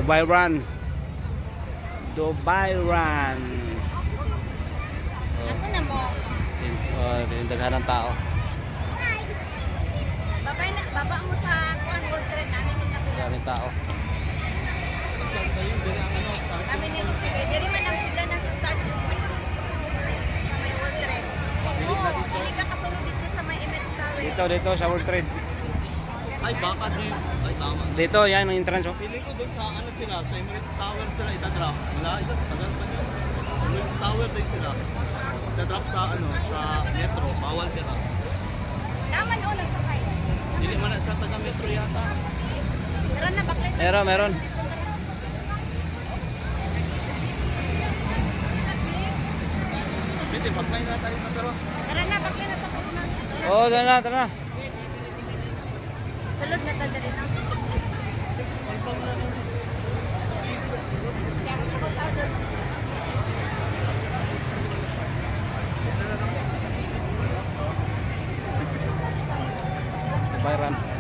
Dubai Run. Dubai Run. Asa na mo? Yung daghan ng tao. Baba mo sa World Trade namin din ako. Daming tao. Kami ni Diri man ang sudlan ng sa starting point. Sa may World Trade. Dili ka kasulod dito sa may Emirates Tower. Dito sa World Trade. Ay, baka din. Ay, tama. Dito, yan ang entrance. Oh. Pili ko doon sa ano sila, sa Emirates Tower sila itadrop. Wala, yun, tagal pa yun. Emirates Tower din sila. Itadrop sa ano, sa metro, bawal sila. Naman o nagsakay. Hindi man na sa taga-metro yata. Meron na bakit? Meron. Pwede, pagkain na tayo magdaro. Tara na bakit na tapos na. Oh, tara na. Sulod na ta dali na. Dubai Run.